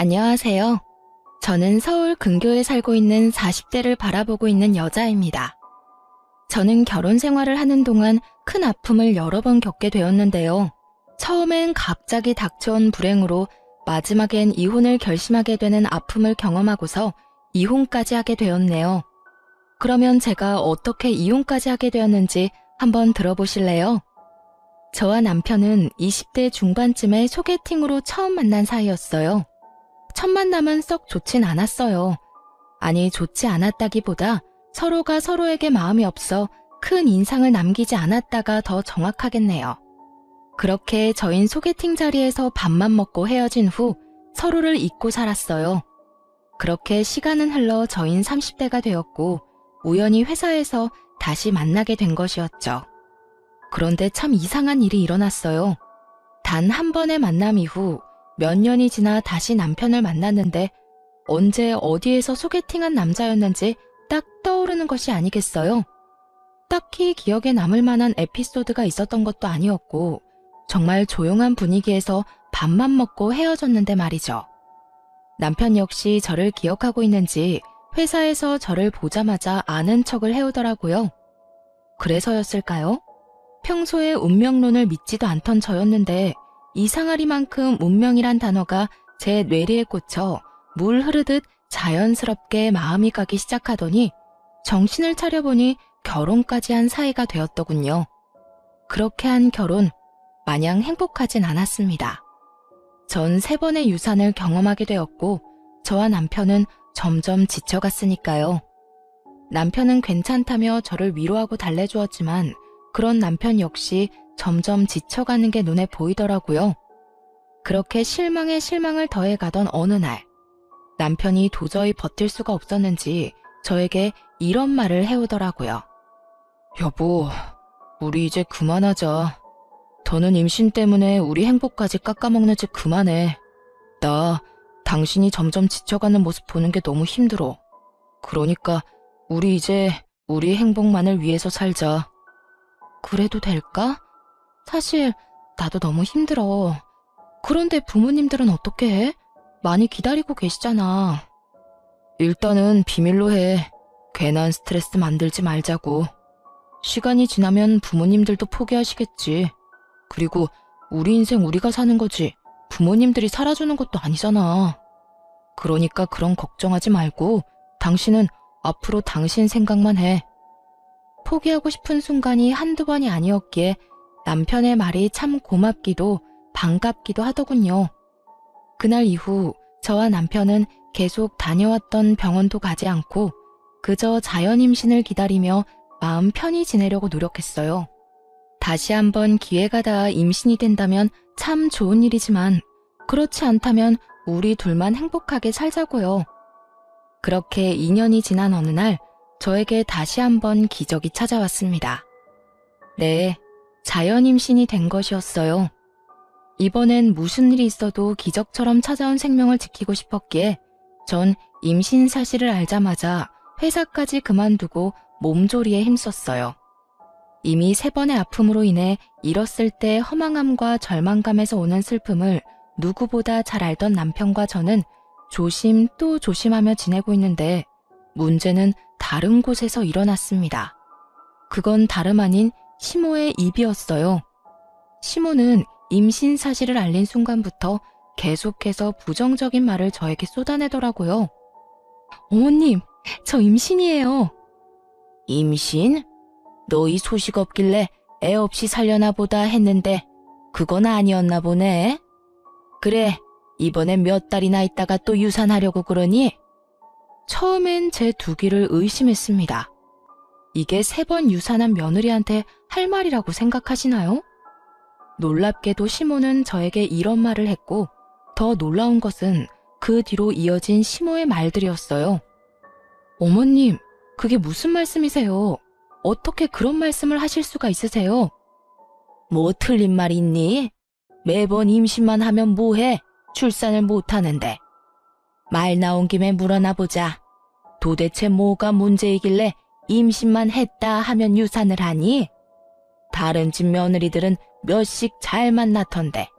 안녕하세요. 저는 서울 근교에 살고 있는 40대를 바라보고 있는 여자입니다. 저는 결혼 생활을 하는 동안 큰 아픔을 여러 번 겪게 되었는데요. 처음엔 갑자기 닥쳐온 불행으로 마지막엔 이혼을 결심하게 되는 아픔을 경험하고서 이혼까지 하게 되었네요. 그러면 제가 어떻게 이혼까지 하게 되었는지 한번 들어보실래요? 저와 남편은 20대 중반쯤에 소개팅으로 처음 만난 사이였어요. 첫 만남은 썩 좋진 않았어요. 아니, 좋지 않았다기보다 서로가 서로에게 마음이 없어 큰 인상을 남기지 않았다가 더 정확하겠네요. 그렇게 저흰 소개팅 자리에서 밥만 먹고 헤어진 후 서로를 잊고 살았어요. 그렇게 시간은 흘러 저흰 30대가 되었고 우연히 회사에서 다시 만나게 된 것이었죠. 그런데 참 이상한 일이 일어났어요. 단 한 번의 만남 이후 몇 년이 지나 다시 남편을 만났는데 언제 어디에서 소개팅한 남자였는지 딱 떠오르는 것이 아니겠어요? 딱히 기억에 남을 만한 에피소드가 있었던 것도 아니었고 정말 조용한 분위기에서 밥만 먹고 헤어졌는데 말이죠. 남편 역시 저를 기억하고 있는지 회사에서 저를 보자마자 아는 척을 해오더라고요. 그래서였을까요? 평소에 운명론을 믿지도 않던 저였는데 이상하리만큼 운명이란 단어가 제 뇌리에 꽂혀 물 흐르듯 자연스럽게 마음이 가기 시작하더니 정신을 차려보니 결혼까지 한 사이가 되었더군요. 그렇게 한 결혼, 마냥 행복하진 않았습니다. 전 3번의 유산을 경험하게 되었고 저와 남편은 점점 지쳐갔으니까요. 남편은 괜찮다며 저를 위로하고 달래주었지만 그런 남편 역시 점점 지쳐가는 게 눈에 보이더라고요. 그렇게 실망에 실망을 더해가던 어느 날, 남편이 도저히 버틸 수가 없었는지 저에게 이런 말을 해오더라고요. 여보, 우리 이제 그만하자. 더는 임신 때문에 우리 행복까지 깎아먹는 짓 그만해. 나 당신이 점점 지쳐가는 모습 보는 게 너무 힘들어. 그러니까 우리 이제 우리 행복만을 위해서 살자. 그래도 될까? 사실 나도 너무 힘들어. 그런데 부모님들은 어떻게 해? 많이 기다리고 계시잖아. 일단은 비밀로 해. 괜한 스트레스 만들지 말자고. 시간이 지나면 부모님들도 포기하시겠지. 그리고 우리 인생 우리가 사는 거지 부모님들이 살아주는 것도 아니잖아. 그러니까 그런 걱정하지 말고 당신은 앞으로 당신 생각만 해. 포기하고 싶은 순간이 한두 번이 아니었기에 남편의 말이 참 고맙기도 반갑기도 하더군요. 그날 이후 저와 남편은 계속 다녀왔던 병원도 가지 않고 그저 자연 임신을 기다리며 마음 편히 지내려고 노력했어요. 다시 한번 기회가 닿아 임신이 된다면 참 좋은 일이지만 그렇지 않다면 우리 둘만 행복하게 살자고요. 그렇게 2년이 지난 어느 날 저에게 다시 한번 기적이 찾아왔습니다. 네, 자연 임신이 된 것이었어요. 이번엔 무슨 일이 있어도 기적처럼 찾아온 생명을 지키고 싶었기에 전 임신 사실을 알자마자 회사까지 그만두고 몸조리에 힘썼어요. 이미 3번의 아픔으로 인해 잃었을 때 허망함과 절망감에서 오는 슬픔을 누구보다 잘 알던 남편과 저는 조심 또 조심하며 지내고 있는데 문제는 다른 곳에서 일어났습니다. 그건 다름 아닌 시모의 입이었어요. 시모는 임신 사실을 알린 순간부터 계속해서 부정적인 말을 저에게 쏟아내더라고요. 어머님, 저 임신이에요. 임신? 너 이 소식 없길래 애 없이 살려나 보다 했는데 그건 아니었나 보네. 그래, 이번엔 몇 달이나 있다가 또 유산하려고 그러니? 처음엔 제 두 귀를 의심했습니다. 이게 3번 유산한 며느리한테 할 말이라고 생각하시나요? 놀랍게도 시모는 저에게 이런 말을 했고 더 놀라운 것은 그 뒤로 이어진 시모의 말들이었어요. 어머님, 그게 무슨 말씀이세요? 어떻게 그런 말씀을 하실 수가 있으세요? 뭐 틀린 말 있니? 매번 임신만 하면 뭐해? 출산을 못하는데. 말 나온 김에 물어나 보자. 도대체 뭐가 문제이길래 임신만 했다 하면 유산을 하니? 다른 집 며느리들은 몇씩 잘 만나던데.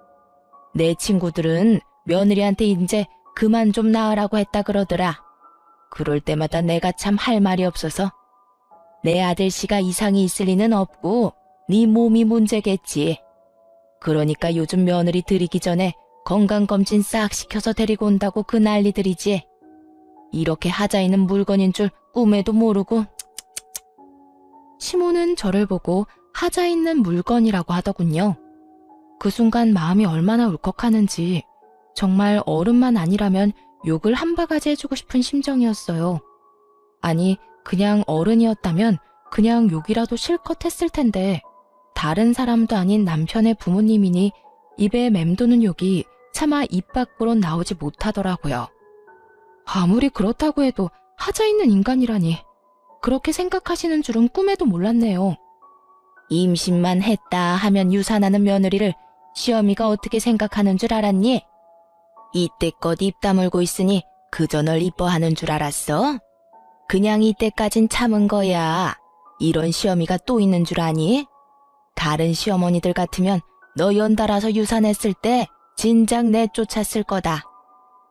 내 친구들은 며느리한테 이제 그만 좀 나으라고 했다 그러더라. 그럴 때마다 내가 참 할 말이 없어서 내 아들씨가 이상이 있을 리는 없고 네 몸이 문제겠지. 그러니까 요즘 며느리 들이기 전에 건강검진 싹 시켜서 데리고 온다고 그 난리들이지. 이렇게 하자 있는 물건인 줄 꿈에도 모르고. 시모는 저를 보고 하자 있는 물건이라고 하더군요. 그 순간 마음이 얼마나 울컥하는지 정말 어른만 아니라면 욕을 한 바가지 해주고 싶은 심정이었어요. 아니, 그냥 어른이었다면 그냥 욕이라도 실컷 했을 텐데 다른 사람도 아닌 남편의 부모님이니 입에 맴도는 욕이 차마 입 밖으로 나오지 못하더라고요. 아무리 그렇다고 해도 하자 있는 인간이라니 그렇게 생각하시는 줄은 꿈에도 몰랐네요. 임신만 했다 하면 유산하는 며느리를 시어미가 어떻게 생각하는 줄 알았니? 이때껏 입 다물고 있으니 그저 널 이뻐하는 줄 알았어? 그냥 이때까진 참은 거야. 이런 시어미가 또 있는 줄 아니? 다른 시어머니들 같으면 너 연달아서 유산했을 때 진작 내쫓았을 거다.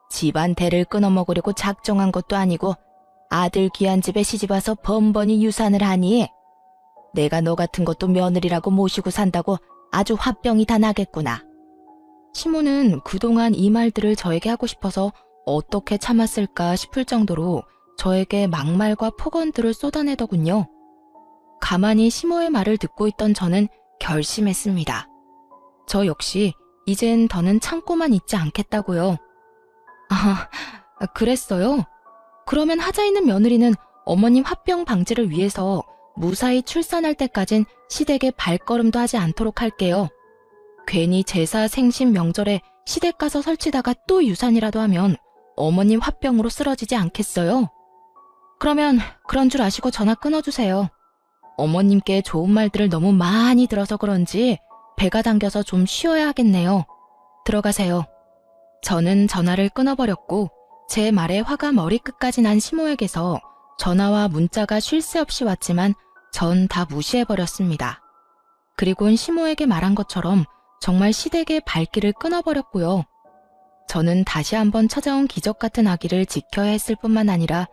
집안 대를 끊어먹으려고 작정한 것도 아니고 아들 귀한 집에 시집와서 번번이 유산을 하니 내가 너 같은 것도 며느리라고 모시고 산다고 아주 화병이 다 나겠구나. 시모는 그동안 이 말들을 저에게 하고 싶어서 어떻게 참았을까 싶을 정도로 저에게 막말과 폭언들을 쏟아내더군요. 가만히 시모의 말을 듣고 있던 저는 결심했습니다. 저 역시 이젠 더는 참고만 있지 않겠다고요. 아, 그랬어요? 그러면 하자 있는 며느리는 어머님 화병 방지를 위해서 무사히 출산할 때까진 시댁에 발걸음도 하지 않도록 할게요. 괜히 제사 생신 명절에 시댁 가서 설치다가 또 유산이라도 하면 어머님 화병으로 쓰러지지 않겠어요? 그러면 그런 줄 아시고 전화 끊어주세요. 어머님께 좋은 말들을 너무 많이 들어서 그런지 배가 당겨서 좀 쉬어야 하겠네요. 들어가세요. 저는 전화를 끊어버렸고 제 말에 화가 머리끝까지 난 시모에게서 전화와 문자가 쉴 새 없이 왔지만 전 다 무시해버렸습니다. 그리곤 시모에게 말한 것처럼 정말 시댁의 발길을 끊어버렸고요. 저는 다시 한번 찾아온 기적 같은 아기를 지켜야 했을 뿐만 아니라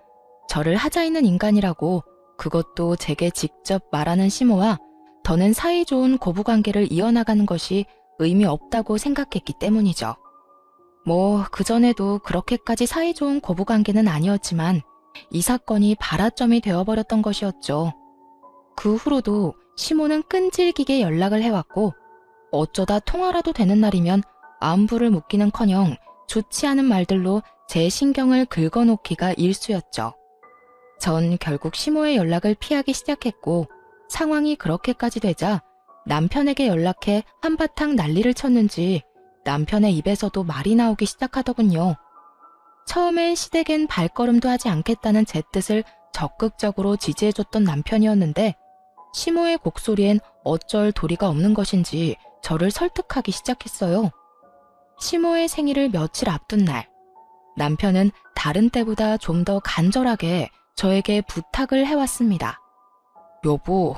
저를 하자 있는 인간이라고 그것도 제게 직접 말하는 시모와 더는 사이좋은 고부관계를 이어나가는 것이 의미 없다고 생각했기 때문이죠. 뭐 그전에도 그렇게까지 사이좋은 고부관계는 아니었지만 이 사건이 발화점이 되어버렸던 것이었죠. 그 후로도 시모는 끈질기게 연락을 해왔고 어쩌다 통화라도 되는 날이면 안부를 묻기는커녕 좋지 않은 말들로 제 신경을 긁어놓기가 일쑤였죠. 전 결국 시모의 연락을 피하기 시작했고 상황이 그렇게까지 되자 남편에게 연락해 한바탕 난리를 쳤는지 남편의 입에서도 말이 나오기 시작하더군요. 처음엔 시댁엔 발걸음도 하지 않겠다는 제 뜻을 적극적으로 지지해줬던 남편이었는데 시모의 곡소리엔 어쩔 도리가 없는 것인지 저를 설득하기 시작했어요. 시모의 생일을 며칠 앞둔 날, 남편은 다른 때보다 좀 더 간절하게 저에게 부탁을 해왔습니다. 여보,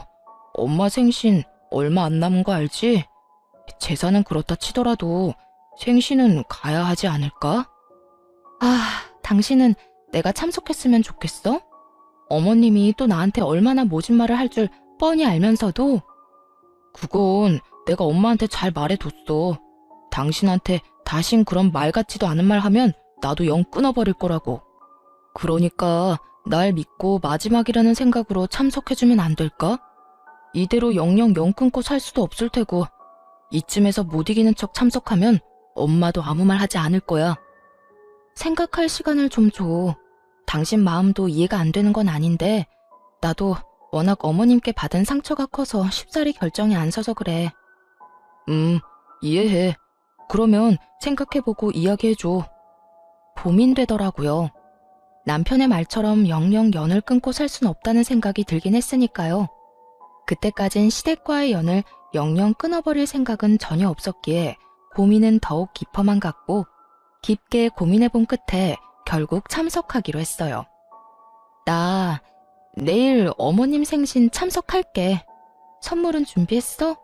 엄마 생신 얼마 안 남은 거 알지? 제사는 그렇다 치더라도 생신은 가야 하지 않을까? 아, 당신은 내가 참석했으면 좋겠어? 어머님이 또 나한테 얼마나 모진 말을 할 줄 뻔히 알면서도 그건 내가 엄마한테 잘 말해뒀어. 당신한테 다신 그런 말 같지도 않은 말 하면 나도 영 끊어버릴 거라고. 그러니까 날 믿고 마지막이라는 생각으로 참석해주면 안 될까? 이대로 영영 영 끊고 살 수도 없을 테고 이쯤에서 못 이기는 척 참석하면 엄마도 아무 말 하지 않을 거야. 생각할 시간을 좀 줘. 당신 마음도 이해가 안 되는 건 아닌데 나도 워낙 어머님께 받은 상처가 커서 쉽사리 결정이 안 서서 그래. 이해해. 그러면 생각해보고 이야기해줘. 고민되더라고요. 남편의 말처럼 영영 연을 끊고 살 순 없다는 생각이 들긴 했으니까요. 그때까진 시댁과의 연을 영영 끊어버릴 생각은 전혀 없었기에 고민은 더욱 깊어만 갔고 깊게 고민해본 끝에 결국 참석하기로 했어요. 나 내일 어머님 생신 참석할게. 선물은 준비했어?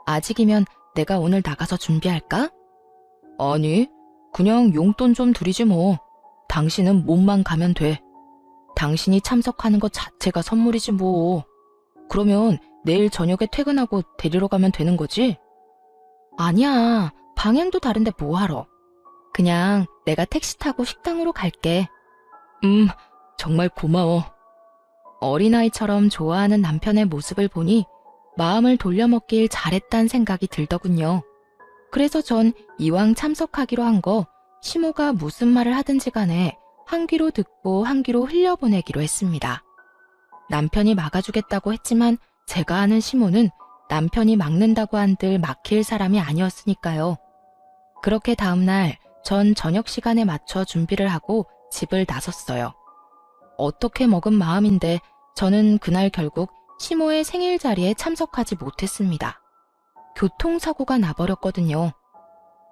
아직이면 내가 오늘 나가서 준비할까? 아니, 그냥 용돈 좀 드리지 뭐. 당신은 몸만 가면 돼. 당신이 참석하는 것 자체가 선물이지 뭐. 그러면 내일 저녁에 퇴근하고 데리러 가면 되는 거지? 아니야. 방향도 다른데 뭐하러. 그냥 내가 택시 타고 식당으로 갈게. 정말 고마워. 어린아이처럼 좋아하는 남편의 모습을 보니 마음을 돌려먹길 잘했단 생각이 들더군요. 그래서 전 이왕 참석하기로 한 거 시모가 무슨 말을 하든지 간에 한 귀로 듣고 한 귀로 흘려보내기로 했습니다. 남편이 막아주겠다고 했지만 제가 아는 시모는 남편이 막는다고 한들 막힐 사람이 아니었으니까요. 그렇게 다음날 전 저녁 시간에 맞춰 준비를 하고 집을 나섰어요. 어떻게 먹은 마음인데 저는 그날 결국 시모의 생일 자리에 참석하지 못했습니다. 교통사고가 나버렸거든요.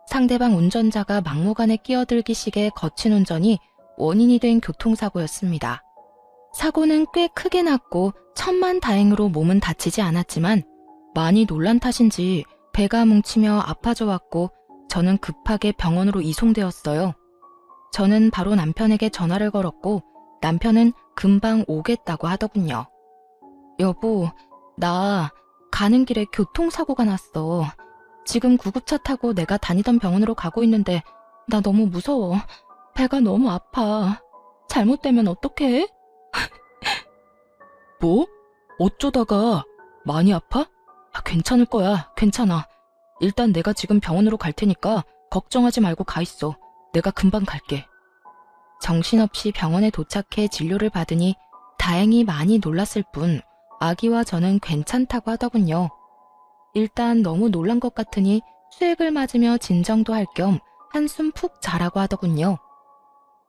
상대방 운전자가 막무가내 끼어들기식의 거친 운전이 원인이 된 교통사고였습니다. 사고는 꽤 크게 났고 천만다행으로 몸은 다치지 않았지만 많이 놀란 탓인지 배가 뭉치며 아파져 왔고 저는 급하게 병원으로 이송되었어요. 저는 바로 남편에게 전화를 걸었고 남편은 금방 오겠다고 하더군요. 여보, 나 가는 길에 교통사고가 났어. 지금 구급차 타고 내가 다니던 병원으로 가고 있는데 나 너무 무서워. 배가 너무 아파. 잘못되면 어떡해? 뭐? 어쩌다가 많이 아파? 괜찮을 거야. 괜찮아. 일단 내가 지금 병원으로 갈 테니까 걱정하지 말고 가 있어. 내가 금방 갈게. 정신없이 병원에 도착해 진료를 받으니 다행히 많이 놀랐을 뿐 아기와 저는 괜찮다고 하더군요. 일단 너무 놀란 것 같으니 수액을 맞으며 진정도 할 겸 한숨 푹 자라고 하더군요.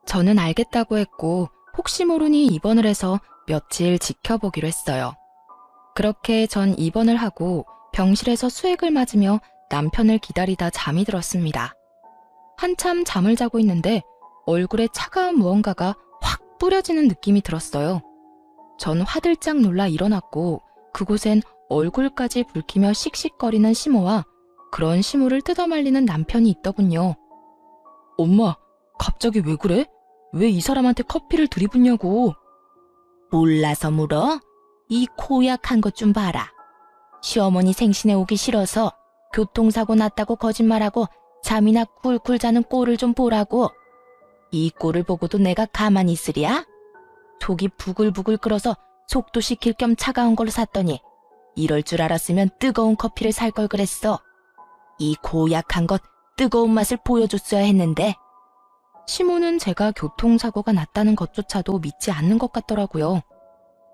저는 알겠다고 했고 혹시 모르니 입원을 해서 며칠 지켜보기로 했어요. 그렇게 전 입원을 하고 병실에서 수액을 맞으며 남편을 기다리다 잠이 들었습니다. 한참 잠을 자고 있는데 얼굴에 차가운 무언가가 확 뿌려지는 느낌이 들었어요. 전 화들짝 놀라 일어났고 그곳엔 얼굴까지 붉히며 씩씩거리는 시모와 그런 시모를 뜯어말리는 남편이 있더군요. 엄마, 갑자기 왜 그래? 왜 이 사람한테 커피를 들이붓냐고. 몰라서 물어? 이 고약한 것 좀 봐라. 시어머니 생신에 오기 싫어서 교통사고 났다고 거짓말하고 잠이나 꿀꿀 자는 꼴을 좀 보라고. 이 꼴을 보고도 내가 가만히 있으랴? 속이 부글부글 끓어서 속도 식힐 겸 차가운 걸 샀더니 이럴 줄 알았으면 뜨거운 커피를 살 걸 그랬어. 이 고약한 것 뜨거운 맛을 보여줬어야 했는데. 시모는 제가 교통사고가 났다는 것조차도 믿지 않는 것 같더라고요.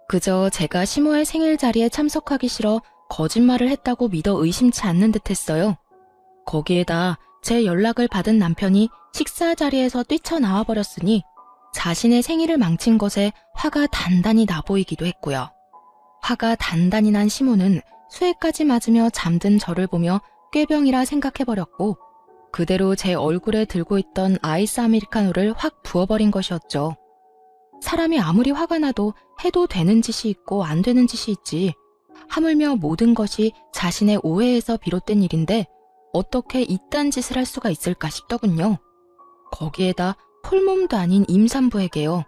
그저 제가 시모의 생일 자리에 참석하기 싫어 거짓말을 했다고 믿어 의심치 않는 듯 했어요. 거기에다 제 연락을 받은 남편이 식사 자리에서 뛰쳐나와 버렸으니 자신의 생일을 망친 것에 화가 단단히 나 보이기도 했고요. 화가 단단히 난 시모는 수액까지 맞으며 잠든 저를 보며 꾀병이라 생각해버렸고 그대로 제 얼굴에 들고 있던 아이스 아메리카노를 확 부어버린 것이었죠. 사람이 아무리 화가 나도 해도 되는 짓이 있고 안 되는 짓이 있지. 하물며 모든 것이 자신의 오해에서 비롯된 일인데 어떻게 이딴 짓을 할 수가 있을까 싶더군요. 거기에다 폴몸도 아닌 임산부에게요.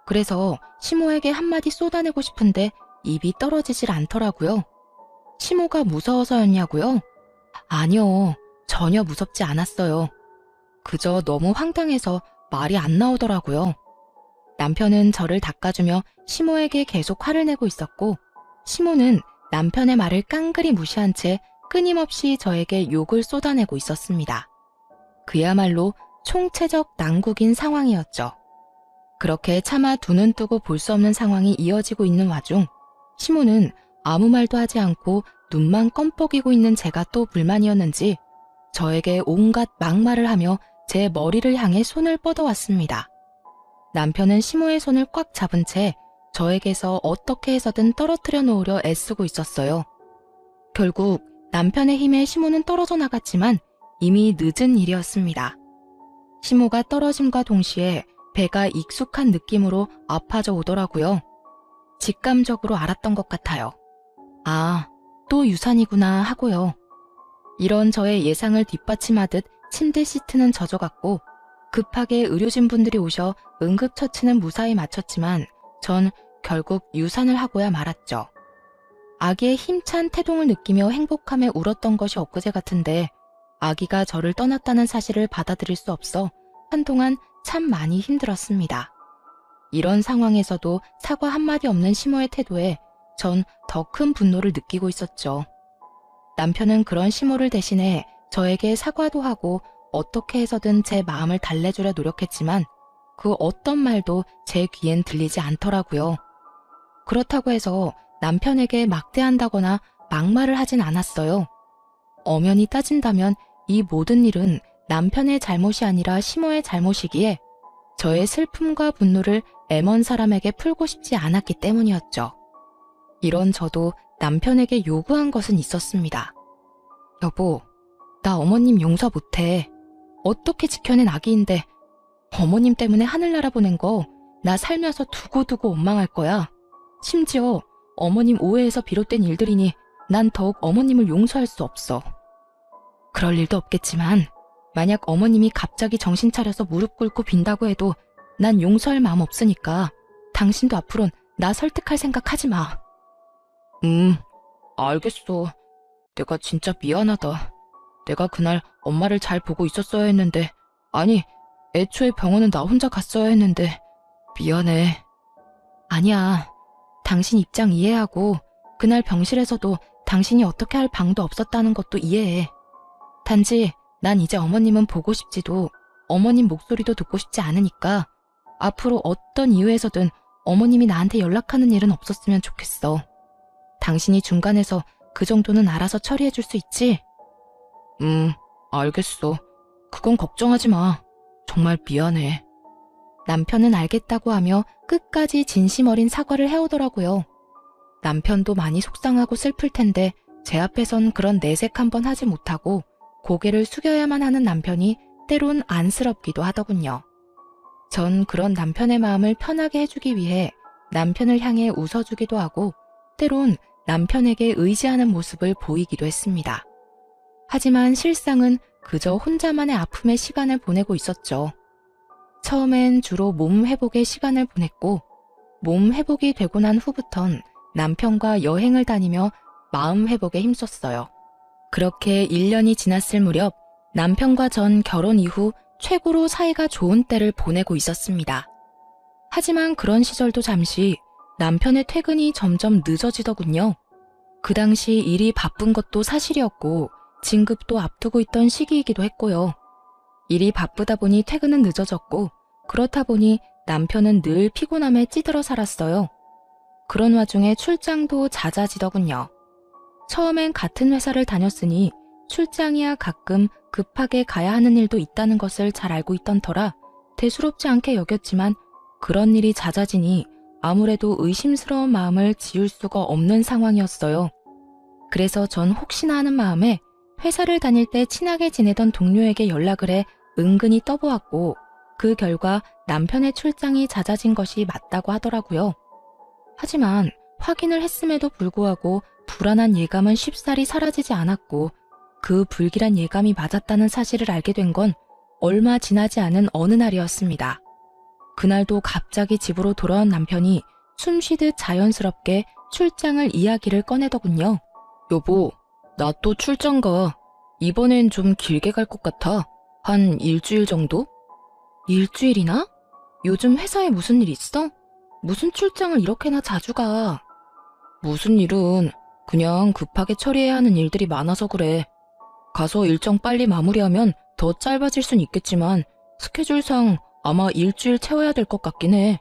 그래서 시모에게 한마디 쏟아내고 싶은데 입이 떨어지질 않더라고요. 시모가 무서워서였냐고요? 아니요, 전혀 무섭지 않았어요. 그저 너무 황당해서 말이 안 나오더라고요. 남편은 저를 닦아주며 시모에게 계속 화를 내고 있었고 시모는 남편의 말을 깡그리 무시한 채 끊임없이 저에게 욕을 쏟아내고 있었습니다. 그야말로 총체적 난국인 상황이었죠. 그렇게 차마 두 눈 뜨고 볼 수 없는 상황이 이어지고 있는 와중 시모는 아무 말도 하지 않고 눈만 껌뻑이고 있는 제가 또 불만이었는지 저에게 온갖 막말을 하며 제 머리를 향해 손을 뻗어왔습니다. 남편은 시모의 손을 꽉 잡은 채 저에게서 어떻게 해서든 떨어뜨려 놓으려 애쓰고 있었어요. 결국 남편의 힘에 시모는 떨어져 나갔지만 이미 늦은 일이었습니다. 시모가 떨어짐과 동시에 배가 익숙한 느낌으로 아파져 오더라고요. 직감적으로 알았던 것 같아요. 아, 또 유산이구나 하고요. 이런 저의 예상을 뒷받침하듯 침대 시트는 젖어갔고 급하게 의료진 분들이 오셔 응급처치는 무사히 마쳤지만 전 결국 유산을 하고야 말았죠. 아기의 힘찬 태동을 느끼며 행복함에 울었던 것이 엊그제 같은데 아기가 저를 떠났다는 사실을 받아들일 수 없어 한동안 참 많이 힘들었습니다. 이런 상황에서도 사과 한마디 없는 시모의 태도에 전 더 큰 분노를 느끼고 있었죠. 남편은 그런 시모를 대신해 저에게 사과도 하고 어떻게 해서든 제 마음을 달래주려 노력했지만 그 어떤 말도 제 귀엔 들리지 않더라고요. 그렇다고 해서 남편에게 막대한다거나 막말을 하진 않았어요. 엄연히 따진다면 이 모든 일은 남편의 잘못이 아니라 시모의 잘못이기에 저의 슬픔과 분노를 M1 사람에게 풀고 싶지 않았기 때문이었죠. 이런 저도 남편에게 요구한 것은 있었습니다. 여보, 나 어머님 용서 못해. 어떻게 지켜낸 아기인데 어머님 때문에 하늘나라 보낸 거 나 살면서 두고두고 원망할 거야. 심지어 어머님 오해에서 비롯된 일들이니 난 더욱 어머님을 용서할 수 없어. 그럴 일도 없겠지만 만약 어머님이 갑자기 정신 차려서 무릎 꿇고 빈다고 해도 난 용서할 마음 없으니까 당신도 앞으론 나 설득할 생각 하지 마. 알겠어. 내가 진짜 미안하다. 내가 그날 엄마를 잘 보고 있었어야 했는데, 아니, 애초에 병원은 나 혼자 갔어야 했는데 미안해. 아니야. 당신 입장 이해하고 그날 병실에서도 당신이 어떻게 할 방도 없었다는 것도 이해해. 단지 난 이제 어머님은 보고 싶지도 어머님 목소리도 듣고 싶지 않으니까 앞으로 어떤 이유에서든 어머님이 나한테 연락하는 일은 없었으면 좋겠어. 당신이 중간에서 그 정도는 알아서 처리해 줄 수 있지? 알겠어. 그건 걱정하지 마. 정말 미안해. 남편은 알겠다고 하며 끝까지 진심 어린 사과를 해오더라고요. 남편도 많이 속상하고 슬플 텐데 제 앞에선 그런 내색 한번 하지 못하고 고개를 숙여야만 하는 남편이 때론 안쓰럽기도 하더군요. 전 그런 남편의 마음을 편하게 해주기 위해 남편을 향해 웃어주기도 하고 때론 남편에게 의지하는 모습을 보이기도 했습니다. 하지만 실상은 그저 혼자만의 아픔의 시간을 보내고 있었죠. 처음엔 주로 몸 회복에 시간을 보냈고 몸 회복이 되고 난 후부턴 남편과 여행을 다니며 마음 회복에 힘썼어요. 그렇게 1년이 지났을 무렵 남편과 전 결혼 이후 최고로 사이가 좋은 때를 보내고 있었습니다. 하지만 그런 시절도 잠시 남편의 퇴근이 점점 늦어지더군요. 그 당시 일이 바쁜 것도 사실이었고 진급도 앞두고 있던 시기이기도 했고요. 일이 바쁘다 보니 퇴근은 늦어졌고 그렇다 보니 남편은 늘 피곤함에 찌들어 살았어요. 그런 와중에 출장도 잦아지더군요. 처음엔 같은 회사를 다녔으니 출장이야 가끔 급하게 가야 하는 일도 있다는 것을 잘 알고 있던 터라 대수롭지 않게 여겼지만 그런 일이 잦아지니 아무래도 의심스러운 마음을 지울 수가 없는 상황이었어요. 그래서 전 혹시나 하는 마음에 회사를 다닐 때 친하게 지내던 동료에게 연락을 해 은근히 떠보았고 그 결과 남편의 출장이 잦아진 것이 맞다고 하더라고요. 하지만 확인을 했음에도 불구하고 불안한 예감은 쉽사리 사라지지 않았고 그 불길한 예감이 맞았다는 사실을 알게 된 건 얼마 지나지 않은 어느 날이었습니다. 그날도 갑자기 집으로 돌아온 남편이 숨쉬듯 자연스럽게 출장을 이야기를 꺼내더군요. 여보, 나 또 출장 가. 이번엔 좀 길게 갈 것 같아. 한 일주일 정도? 일주일이나? 요즘 회사에 무슨 일 있어? 무슨 출장을 이렇게나 자주 가? 무슨 일은 그냥 급하게 처리해야 하는 일들이 많아서 그래. 가서 일정 빨리 마무리하면 더 짧아질 순 있겠지만 스케줄상 아마 일주일 채워야 될 것 같긴 해.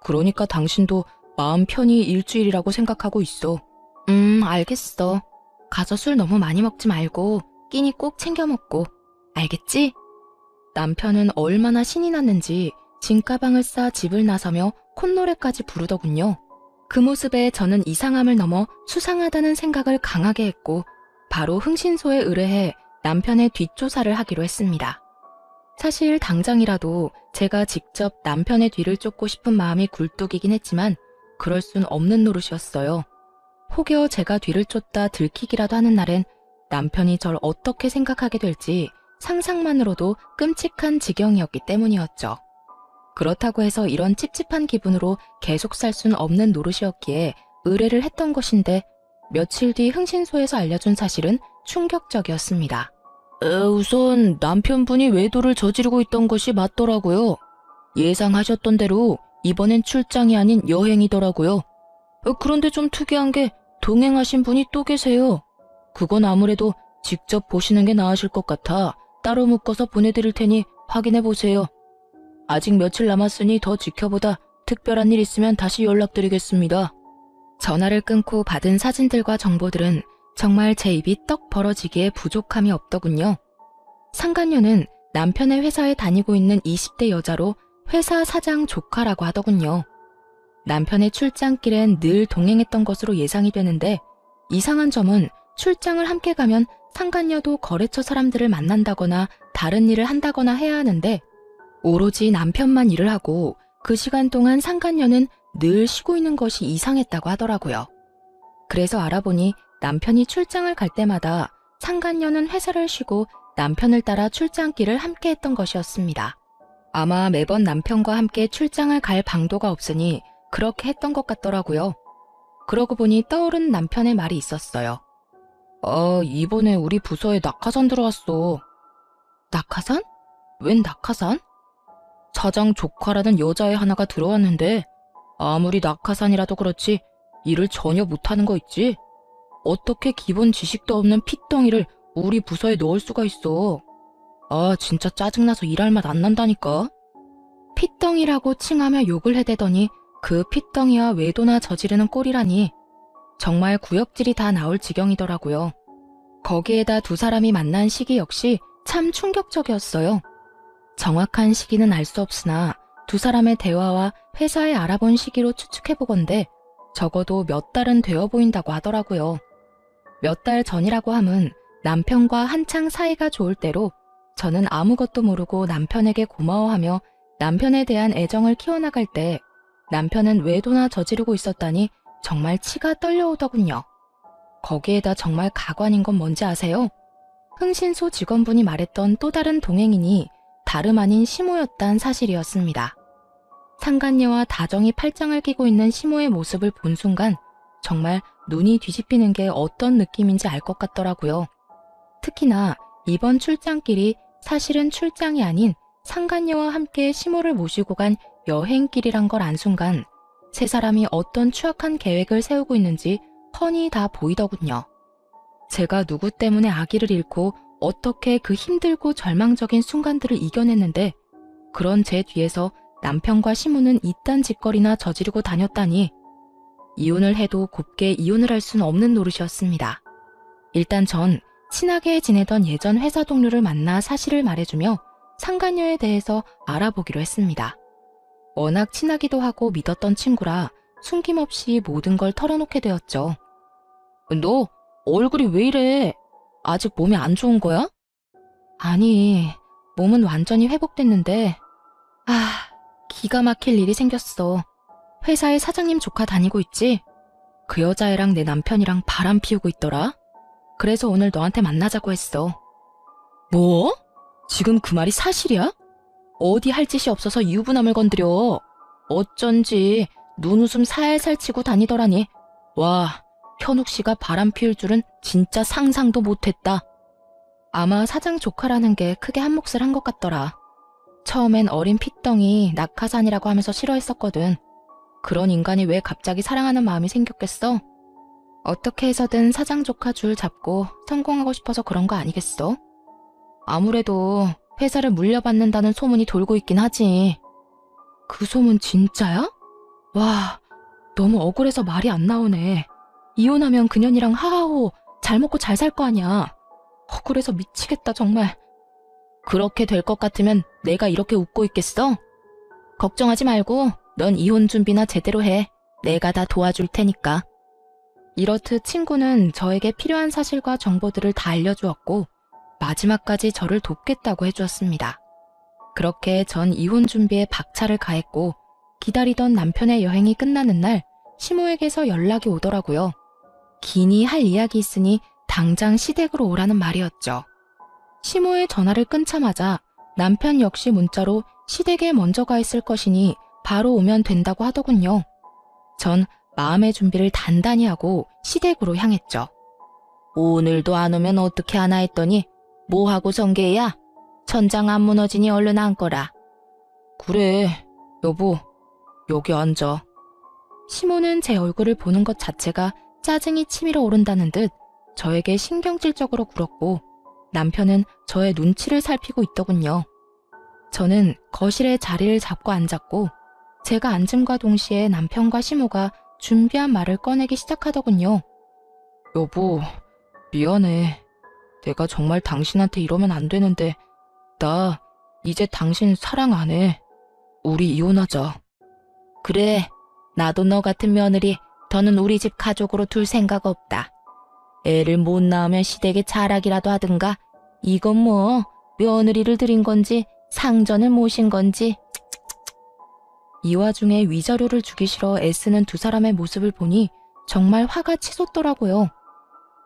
그러니까 당신도 마음 편히 일주일이라고 생각하고 있어. 알겠어. 가서 술 너무 많이 먹지 말고 끼니 꼭 챙겨 먹고. 알겠지? 남편은 얼마나 신이 났는지 짐가방을 싸 집을 나서며 콧노래까지 부르더군요. 그 모습에 저는 이상함을 넘어 수상하다는 생각을 강하게 했고 바로 흥신소에 의뢰해 남편의 뒷조사를 하기로 했습니다. 사실 당장이라도 제가 직접 남편의 뒤를 쫓고 싶은 마음이 굴뚝이긴 했지만 그럴 순 없는 노릇이었어요. 혹여 제가 뒤를 쫓다 들키기라도 하는 날엔 남편이 절 어떻게 생각하게 될지 상상만으로도 끔찍한 지경이었기 때문이었죠. 그렇다고 해서 이런 찝찝한 기분으로 계속 살 순 없는 노릇이었기에 의뢰를 했던 것인데 며칠 뒤 흥신소에서 알려준 사실은 충격적이었습니다. 우선 남편분이 외도를 저지르고 있던 것이 맞더라고요. 예상하셨던 대로 이번엔 출장이 아닌 여행이더라고요. 그런데 좀 특이한 게 동행하신 분이 또 계세요. 그건 아무래도 직접 보시는 게 나으실 것 같아 따로 묶어서 보내드릴 테니 확인해보세요. 아직 며칠 남았으니 더 지켜보다 특별한 일 있으면 다시 연락드리겠습니다. 전화를 끊고 받은 사진들과 정보들은 정말 제 입이 떡 벌어지기에 부족함이 없더군요. 상간녀는 남편의 회사에 다니고 있는 20대 여자로 회사 사장 조카라고 하더군요. 남편의 출장길엔 늘 동행했던 것으로 예상이 되는데 이상한 점은 출장을 함께 가면 상간녀도 거래처 사람들을 만난다거나 다른 일을 한다거나 해야 하는데 오로지 남편만 일을 하고 그 시간 동안 상간녀는 늘 쉬고 있는 것이 이상했다고 하더라고요. 그래서 알아보니 남편이 출장을 갈 때마다 상간녀는 회사를 쉬고 남편을 따라 출장길을 함께 했던 것이었습니다. 아마 매번 남편과 함께 출장을 갈 방도가 없으니 그렇게 했던 것 같더라고요. 그러고 보니 떠오른 남편의 말이 있었어요. 이번에 우리 부서에 낙하산 들어왔어. 낙하산? 웬 낙하산? 사장 조카라는 여자애 하나가 들어왔는데 아무리 낙하산이라도 그렇지 일을 전혀 못하는 거 있지? 어떻게 기본 지식도 없는 핏덩이를 우리 부서에 넣을 수가 있어. 진짜 짜증나서 일할 맛 안 난다니까. 핏덩이라고 칭하며 욕을 해대더니 그 핏덩이와 외도나 저지르는 꼴이라니 정말 구역질이 다 나올 지경이더라고요. 거기에다 두 사람이 만난 시기 역시 참 충격적이었어요. 정확한 시기는 알 수 없으나 두 사람의 대화와 회사에 알아본 시기로 추측해보건대 적어도 몇 달은 되어 보인다고 하더라고요. 몇 달 전이라고 함은 남편과 한창 사이가 좋을 때로 저는 아무것도 모르고 남편에게 고마워하며 남편에 대한 애정을 키워나갈 때 남편은 외도나 저지르고 있었다니 정말 치가 떨려오더군요. 거기에다 정말 가관인 건 뭔지 아세요? 흥신소 직원분이 말했던 또 다른 동행인이 다름 아닌 시모였단 사실이었습니다. 상간녀와 다정히 팔짱을 끼고 있는 시모의 모습을 본 순간 정말 눈이 뒤집히는 게 어떤 느낌인지 알 것 같더라고요. 특히나 이번 출장길이 사실은 출장이 아닌 상간녀와 함께 시모를 모시고 간 여행길이란 걸 안 순간 세 사람이 어떤 추악한 계획을 세우고 있는지 훤히 다 보이더군요. 제가 누구 때문에 아기를 잃고 어떻게 그 힘들고 절망적인 순간들을 이겨냈는데 그런 제 뒤에서 남편과 시모는 이딴 짓거리나 저지르고 다녔다니 이혼을 해도 곱게 이혼을 할 수는 없는 노릇이었습니다. 일단 전 친하게 지내던 예전 회사 동료를 만나 사실을 말해주며 상간녀에 대해서 알아보기로 했습니다. 워낙 친하기도 하고 믿었던 친구라 숨김없이 모든 걸 털어놓게 되었죠. 너 얼굴이 왜 이래? 아직 몸이 안 좋은 거야? 아니, 몸은 완전히 회복됐는데 기가 막힐 일이 생겼어. 회사에 사장님 조카 다니고 있지? 그 여자애랑 내 남편이랑 바람 피우고 있더라. 그래서 오늘 너한테 만나자고 했어. 뭐? 지금 그 말이 사실이야? 어디 할 짓이 없어서 유부남을 건드려. 어쩐지 눈웃음 살살 치고 다니더라니. 와, 현욱 씨가 바람 피울 줄은 진짜 상상도 못했다. 아마 사장 조카라는 게 크게 한 몫을 한 것 같더라. 처음엔 어린 핏덩이 낙하산이라고 하면서 싫어했었거든. 그런 인간이 왜 갑자기 사랑하는 마음이 생겼겠어? 어떻게 해서든 사장 조카 줄 잡고 성공하고 싶어서 그런 거 아니겠어? 아무래도 회사를 물려받는다는 소문이 돌고 있긴 하지. 그 소문 진짜야? 와, 너무 억울해서 말이 안 나오네. 이혼하면 그년이랑 하하호 잘 먹고 잘 살 거 아니야. 억울해서 미치겠다 정말. 그렇게 될 것 같으면 내가 이렇게 웃고 있겠어? 걱정하지 말고 넌 이혼 준비나 제대로 해. 내가 다 도와줄 테니까. 이렇듯 친구는 저에게 필요한 사실과 정보들을 다 알려주었고 마지막까지 저를 돕겠다고 해주었습니다. 그렇게 전 이혼 준비에 박차를 가했고 기다리던 남편의 여행이 끝나는 날 시모에게서 연락이 오더라고요. 기니 할 이야기 있으니 당장 시댁으로 오라는 말이었죠. 시모의 전화를 끊자마자 남편 역시 문자로 시댁에 먼저 가 있을 것이니 바로 오면 된다고 하더군요. 전 마음의 준비를 단단히 하고 시댁으로 향했죠. 오늘도 안 오면 어떻게 하나 했더니 뭐하고 성게야? 천장 안 무너지니 얼른 앉거라. 그래, 여보, 여기 앉아. 시모는 제 얼굴을 보는 것 자체가 짜증이 치밀어 오른다는 듯 저에게 신경질적으로 굴었고 남편은 저의 눈치를 살피고 있더군요. 저는 거실에 자리를 잡고 앉았고 제가 앉음과 동시에 남편과 시모가 준비한 말을 꺼내기 시작하더군요. 여보, 미안해. 내가 정말 당신한테 이러면 안 되는데 나 이제 당신 사랑 안 해. 우리 이혼하자. 그래, 나도 너 같은 며느리 더는 우리 집 가족으로 둘 생각 없다. 애를 못 낳으면 시댁에 자락이라도 하든가. 이건 뭐 며느리를 들인 건지 상전을 모신 건지. 이 와중에 위자료를 주기 싫어 애쓰는 두 사람의 모습을 보니 정말 화가 치솟더라고요.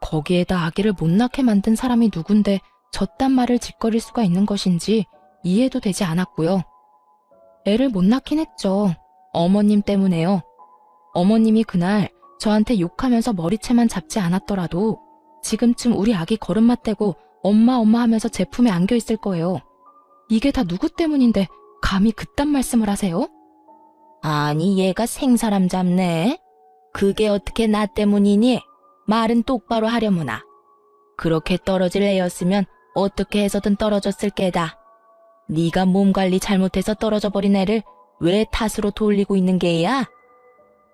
거기에다 아기를 못 낳게 만든 사람이 누군데 저딴 말을 짓거릴 수가 있는 것인지 이해도 되지 않았고요. 애를 못 낳긴 했죠. 어머님 때문에요. 어머님이 그날 저한테 욕하면서 머리채만 잡지 않았더라도 지금쯤 우리 아기 걸음마 떼고 엄마 하면서 제 품에 안겨 있을 거예요. 이게 다 누구 때문인데 감히 그딴 말씀을 하세요? 아니, 얘가 생사람 잡네. 그게 어떻게 나 때문이니? 말은 똑바로 하려무나. 그렇게 떨어질 애였으면 어떻게 해서든 떨어졌을 게다. 네가 몸 관리 잘못해서 떨어져 버린 애를 왜 탓으로 돌리고 있는 게야?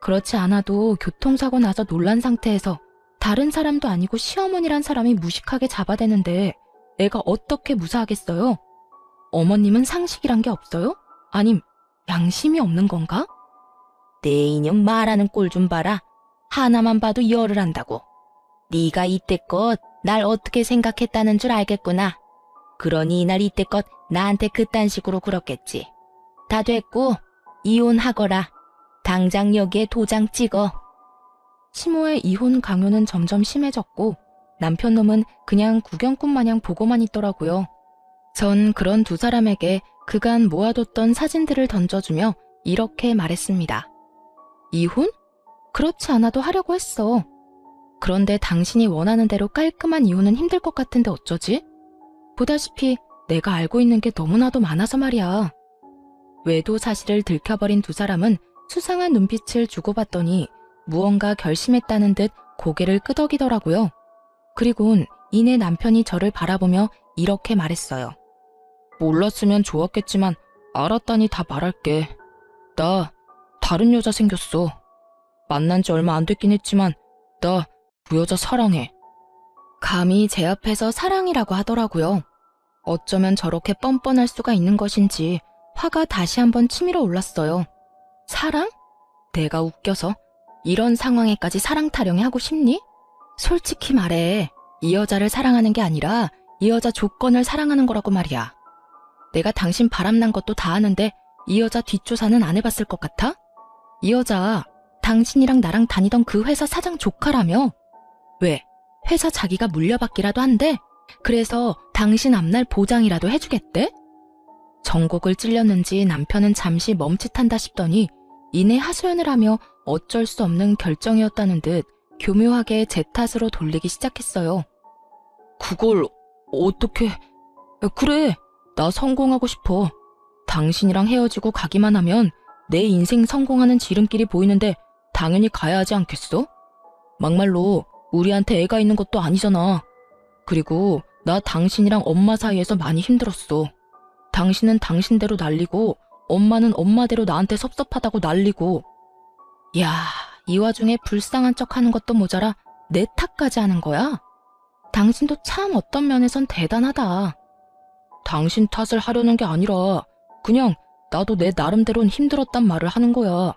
그렇지 않아도 교통사고 나서 놀란 상태에서 다른 사람도 아니고 시어머니란 사람이 무식하게 잡아대는데 애가 어떻게 무사하겠어요? 어머님은 상식이란 게 없어요? 아님 양심이 없는 건가? 내 이년 말하는 꼴 좀 봐라. 하나만 봐도 열을 한다고. 네가 이때껏 날 어떻게 생각했다는 줄 알겠구나. 그러니 이날 이때껏 나한테 그딴 식으로 굴었겠지. 다 됐고 이혼하거라. 당장 여기에 도장 찍어. 시모의 이혼 강요는 점점 심해졌고 남편 놈은 그냥 구경꾼 마냥 보고만 있더라고요. 전 그런 두 사람에게 그간 모아뒀던 사진들을 던져주며 이렇게 말했습니다. 이혼? 그렇지 않아도 하려고 했어. 그런데 당신이 원하는 대로 깔끔한 이혼은 힘들 것 같은데 어쩌지? 보다시피 내가 알고 있는 게 너무나도 많아서 말이야. 외도 사실을 들켜버린 두 사람은 수상한 눈빛을 주고받더니 무언가 결심했다는 듯 고개를 끄덕이더라고요. 그리곤 이내 남편이 저를 바라보며 이렇게 말했어요. 몰랐으면 좋았겠지만 알았다니 다 말할게. 나 다른 여자 생겼어. 만난 지 얼마 안 됐긴 했지만 나 그 여자 사랑해. 감히 제 앞에서 사랑이라고 하더라고요. 어쩌면 저렇게 뻔뻔할 수가 있는 것인지 화가 다시 한번 치밀어 올랐어요. 사랑? 내가 웃겨서 이런 상황에까지 사랑 타령이 하고 싶니? 솔직히 말해, 이 여자를 사랑하는 게 아니라 이 여자 조건을 사랑하는 거라고 말이야. 내가 당신 바람난 것도 다 아는데 이 여자 뒷조사는 안 해봤을 것 같아? 이 여자 당신이랑 나랑 다니던 그 회사 사장 조카라며? 왜? 회사 자기가 물려받기라도 한대? 그래서 당신 앞날 보장이라도 해주겠대? 전곡을 찔렸는지 남편은 잠시 멈칫한다 싶더니 이내 하소연을 하며 어쩔 수 없는 결정이었다는 듯 교묘하게 제 탓으로 돌리기 시작했어요. 그걸 어떻게... 그래, 나 성공하고 싶어. 당신이랑 헤어지고 가기만 하면 내 인생 성공하는 지름길이 보이는데 당연히 가야 하지 않겠어? 막말로 우리한테 애가 있는 것도 아니잖아. 그리고 나 당신이랑 엄마 사이에서 많이 힘들었어. 당신은 당신대로 난리고 엄마는 엄마대로 나한테 섭섭하다고 난리고. 야, 이 와중에 불쌍한 척하는 것도 모자라 내 탓까지 하는 거야? 당신도 참 어떤 면에선 대단하다. 당신 탓을 하려는 게 아니라 그냥 나도 내 나름대로는 힘들었단 말을 하는 거야.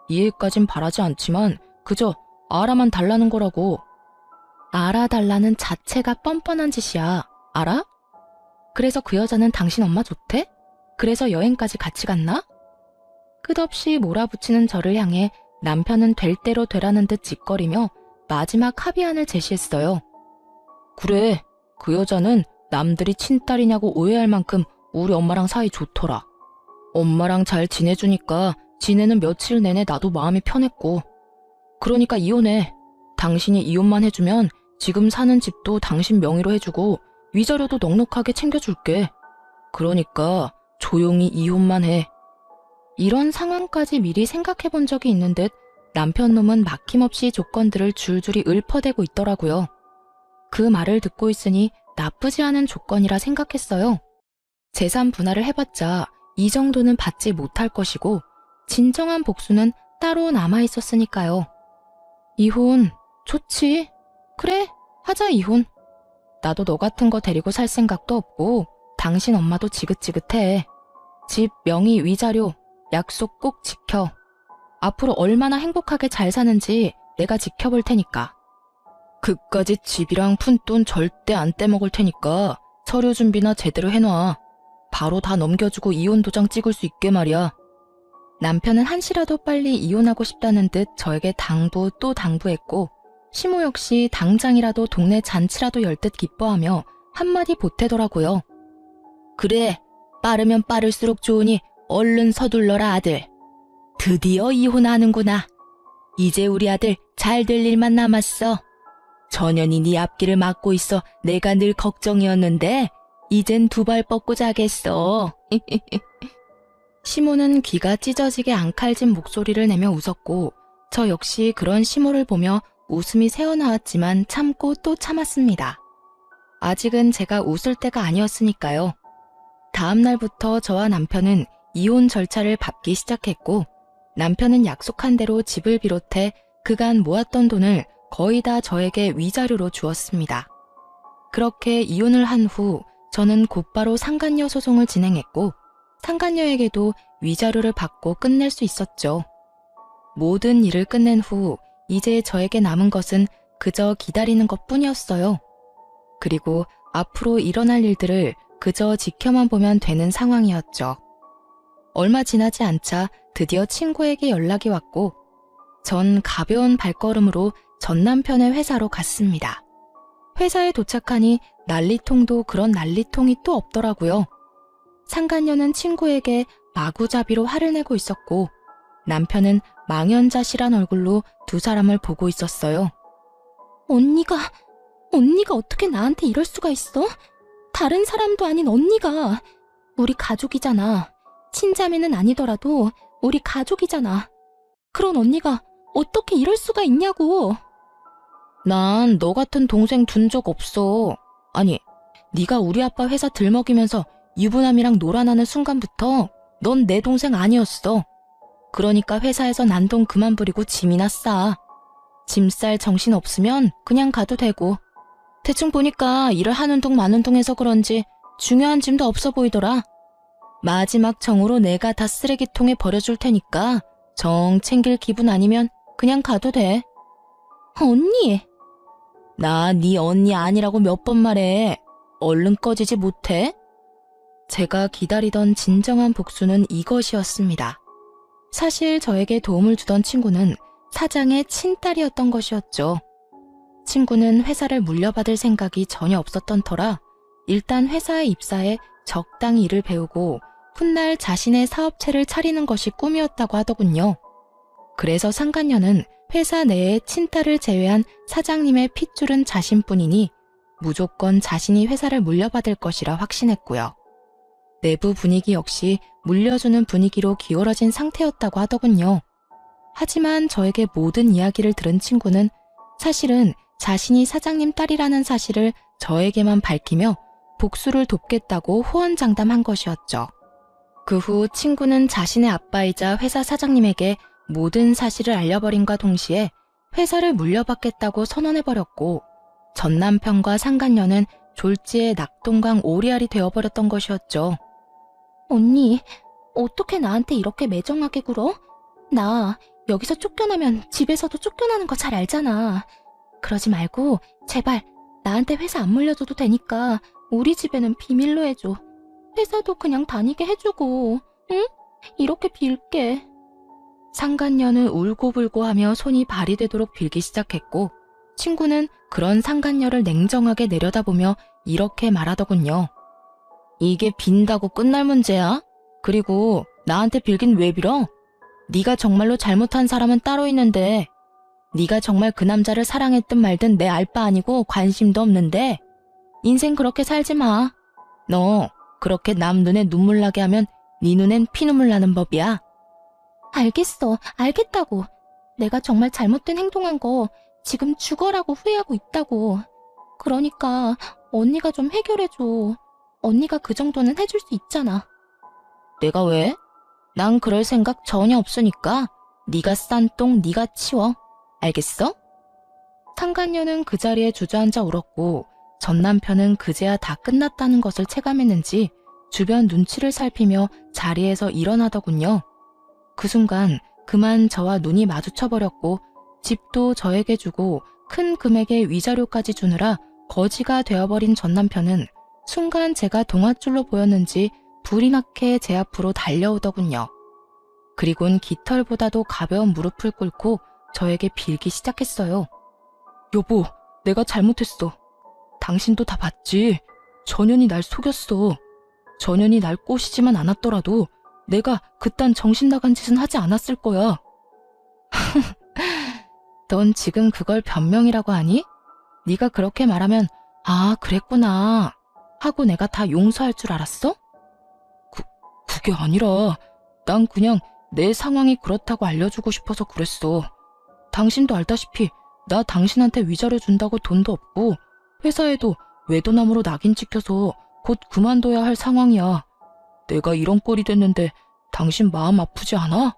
이해까진 바라지 않지만 그저 알아만 달라는 거라고. 알아달라는 자체가 뻔뻔한 짓이야. 알아? 그래서 그 여자는 당신 엄마 좋대? 그래서 여행까지 같이 갔나? 끝없이 몰아붙이는 저를 향해 남편은 될 대로 되라는 듯 짓거리며 마지막 합의안을 제시했어요. 그래, 그 여자는 남들이 친딸이냐고 오해할 만큼 우리 엄마랑 사이 좋더라. 엄마랑 잘 지내주니까 지내는 며칠 내내 나도 마음이 편했고. 그러니까 이혼해. 당신이 이혼만 해주면 지금 사는 집도 당신 명의로 해주고 위자료도 넉넉하게 챙겨줄게. 그러니까 조용히 이혼만 해. 이런 상황까지 미리 생각해 본 적이 있는 듯 남편 놈은 막힘없이 조건들을 줄줄이 읊어대고 있더라고요. 그 말을 듣고 있으니 나쁘지 않은 조건이라 생각했어요. 재산 분할을 해봤자 이 정도는 받지 못할 것이고 진정한 복수는 따로 남아있었으니까요. 이혼 좋지. 그래, 하자 이혼. 나도 너 같은 거 데리고 살 생각도 없고 당신 엄마도 지긋지긋해. 집, 명의, 위자료, 약속 꼭 지켜. 앞으로 얼마나 행복하게 잘 사는지 내가 지켜볼 테니까. 그까짓 집이랑 푼돈 절대 안 떼먹을 테니까 서류 준비나 제대로 해놔. 바로 다 넘겨주고 이혼 도장 찍을 수 있게 말이야. 남편은 한시라도 빨리 이혼하고 싶다는 듯 저에게 당부 또 당부했고 시모 역시 당장이라도 동네 잔치라도 열 듯 기뻐하며 한마디 보태더라고요. 그래, 빠르면 빠를수록 좋으니 얼른 서둘러라 아들. 드디어 이혼하는구나. 이제 우리 아들 잘 될 일만 남았어. 전현이 네 앞길을 막고 있어 내가 늘 걱정이었는데 이젠 두 발 뻗고 자겠어. 시모는 귀가 찢어지게 앙칼진 목소리를 내며 웃었고 저 역시 그런 시모를 보며 웃음이 새어나왔지만 참고 또 참았습니다. 아직은 제가 웃을 때가 아니었으니까요. 다음 날부터 저와 남편은 이혼 절차를 밟기 시작했고 남편은 약속한 대로 집을 비롯해 그간 모았던 돈을 거의 다 저에게 위자료로 주었습니다. 그렇게 이혼을 한 후 저는 곧바로 상간녀 소송을 진행했고 상간녀에게도 위자료를 받고 끝낼 수 있었죠. 모든 일을 끝낸 후 이제 저에게 남은 것은 그저 기다리는 것뿐이었어요. 그리고 앞으로 일어날 일들을 그저 지켜만 보면 되는 상황이었죠. 얼마 지나지 않자 드디어 친구에게 연락이 왔고 전 가벼운 발걸음으로 전 남편의 회사로 갔습니다. 회사에 도착하니 난리통도 그런 난리통이 또 없더라고요. 상간녀는 친구에게 마구잡이로 화를 내고 있었고 남편은 망연자실한 얼굴로 두 사람을 보고 있었어요. 언니가 어떻게 나한테 이럴 수가 있어? 다른 사람도 아닌 언니가. 우리 가족이잖아. 친자매는 아니더라도 우리 가족이잖아. 그런 언니가 어떻게 이럴 수가 있냐고. 난 너 같은 동생 둔 적 없어. 아니, 네가 우리 아빠 회사 들먹이면서 유부남이랑 놀아나는 순간부터 넌 내 동생 아니었어. 그러니까 회사에서 난동 그만 부리고 짐이나 싸. 짐 쌀 정신 없으면 그냥 가도 되고. 대충 보니까 일을 하는 동 마는 동해서 그런지 중요한 짐도 없어 보이더라. 마지막 정으로 내가 다 쓰레기통에 버려줄 테니까 정 챙길 기분 아니면 그냥 가도 돼. 언니! 나 네 언니 아니라고 몇 번 말해. 얼른 꺼지지 못해? 제가 기다리던 진정한 복수는 이것이었습니다. 사실 저에게 도움을 주던 친구는 사장의 친딸이었던 것이었죠. 친구는 회사를 물려받을 생각이 전혀 없었던 터라 일단 회사에 입사해 적당히 일을 배우고 훗날 자신의 사업체를 차리는 것이 꿈이었다고 하더군요. 그래서 상간녀는 회사 내에 친딸을 제외한 사장님의 핏줄은 자신뿐이니 무조건 자신이 회사를 물려받을 것이라 확신했고요. 내부 분위기 역시 물려주는 분위기로 기울어진 상태였다고 하더군요. 하지만 저에게 모든 이야기를 들은 친구는 사실은 자신이 사장님 딸이라는 사실을 저에게만 밝히며 복수를 돕겠다고 호언장담한 것이었죠. 그 후 친구는 자신의 아빠이자 회사 사장님에게 모든 사실을 알려버림과 동시에 회사를 물려받겠다고 선언해버렸고 전 남편과 상간녀는 졸지에 낙동강 오리알이 되어버렸던 것이었죠. 언니, 어떻게 나한테 이렇게 매정하게 굴어? 나 여기서 쫓겨나면 집에서도 쫓겨나는 거 잘 알잖아. 그러지 말고 제발 나한테 회사 안 물려줘도 되니까 우리 집에는 비밀로 해줘. 회사도 그냥 다니게 해주고, 응? 이렇게 빌게. 상간녀는 울고불고 하며 손이 발이 되도록 빌기 시작했고 친구는 그런 상간녀를 냉정하게 내려다보며 이렇게 말하더군요. 이게 빈다고 끝날 문제야? 그리고 나한테 빌긴 왜 빌어? 네가 정말로 잘못한 사람은 따로 있는데 네가 정말 그 남자를 사랑했든 말든 내 알 바 아니고 관심도 없는데 인생 그렇게 살지 마. 너 그렇게 남 눈에 눈물 나게 하면 네 눈엔 피눈물 나는 법이야. 알겠어. 알겠다고. 내가 정말 잘못된 행동한 거 지금 죽어라고 후회하고 있다고. 그러니까 언니가 좀 해결해줘. 언니가 그 정도는 해줄 수 있잖아. 내가 왜? 난 그럴 생각 전혀 없으니까 네가 싼 똥 네가 치워. 알겠어? 상간녀는 그 자리에 주저앉아 울었고 전 남편은 그제야 다 끝났다는 것을 체감했는지 주변 눈치를 살피며 자리에서 일어나더군요. 그 순간 그만 저와 눈이 마주쳐버렸고 집도 저에게 주고 큰 금액의 위자료까지 주느라 거지가 되어버린 전 남편은 순간 제가 동아줄로 보였는지 불이 나게 제 앞으로 달려오더군요. 그리곤 깃털보다도 가벼운 무릎을 꿇고 저에게 빌기 시작했어요. 여보, 내가 잘못했어. 당신도 다 봤지? 전현이 날 속였어. 전현이 날 꼬시지만 않았더라도 내가 그딴 정신 나간 짓은 하지 않았을 거야. 넌 지금 그걸 변명이라고 하니? 네가 그렇게 말하면 아, 그랬구나 하고 내가 다 용서할 줄 알았어? 그게 아니라 난 그냥 내 상황이 그렇다고 알려주고 싶어서 그랬어. 당신도 알다시피 나 당신한테 위자료 준다고 돈도 없고 회사에도 외도남으로 낙인 찍혀서 곧 그만둬야 할 상황이야. 내가 이런 꼴이 됐는데 당신 마음 아프지 않아?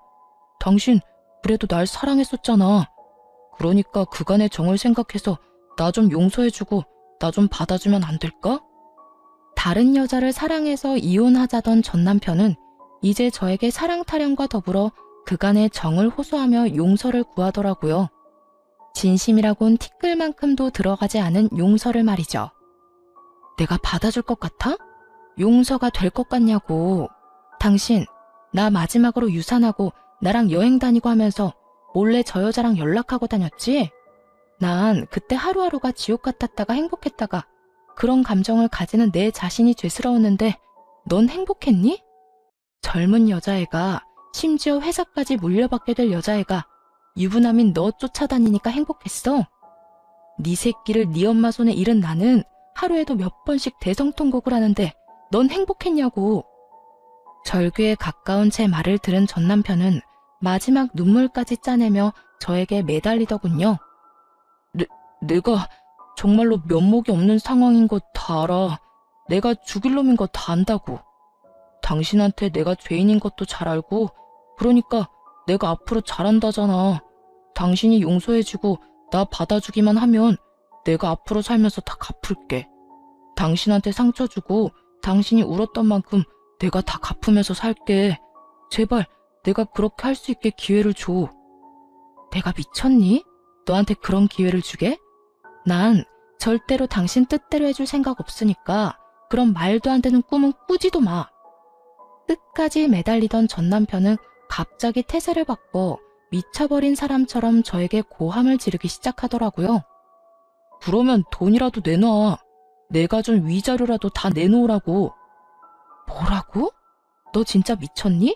당신 그래도 날 사랑했었잖아. 그러니까 그간의 정을 생각해서 나 좀 용서해주고 나 좀 받아주면 안 될까? 다른 여자를 사랑해서 이혼하자던 전 남편은 이제 저에게 사랑 타령과 더불어 그간의 정을 호소하며 용서를 구하더라고요. 진심이라곤 티끌만큼도 들어가지 않은 용서를 말이죠. 내가 받아줄 것 같아? 용서가 될 것 같냐고. 당신, 나 마지막으로 유산하고 나랑 여행 다니고 하면서 몰래 저 여자랑 연락하고 다녔지? 난 그때 하루하루가 지옥 같았다가 행복했다가 그런 감정을 가지는 내 자신이 죄스러웠는데 넌 행복했니? 젊은 여자애가 심지어 회사까지 물려받게 될 여자애가 유부남인 너 쫓아다니니까 행복했어? 네 새끼를 네 엄마 손에 잃은 나는 하루에도 몇 번씩 대성통곡을 하는데 넌 행복했냐고. 절규에 가까운 제 말을 들은 전 남편은 마지막 눈물까지 짜내며 저에게 매달리더군요. 내가 정말로 면목이 없는 상황인 거 다 알아. 내가 죽일 놈인 거 다 안다고. 당신한테 내가 죄인인 것도 잘 알고 그러니까 내가 앞으로 잘한다잖아. 당신이 용서해주고 나 받아주기만 하면 내가 앞으로 살면서 다 갚을게. 당신한테 상처 주고 당신이 울었던 만큼 내가 다 갚으면서 살게. 제발 내가 그렇게 할 수 있게 기회를 줘. 내가 미쳤니? 너한테 그런 기회를 주게? 난 절대로 당신 뜻대로 해줄 생각 없으니까 그런 말도 안 되는 꿈은 꾸지도 마. 끝까지 매달리던 전 남편은 갑자기 태세를 바꿔 미쳐버린 사람처럼 저에게 고함을 지르기 시작하더라고요. 그러면 돈이라도 내놔. 내가 준 위자료라도 다 내놓으라고. 뭐라고? 너 진짜 미쳤니?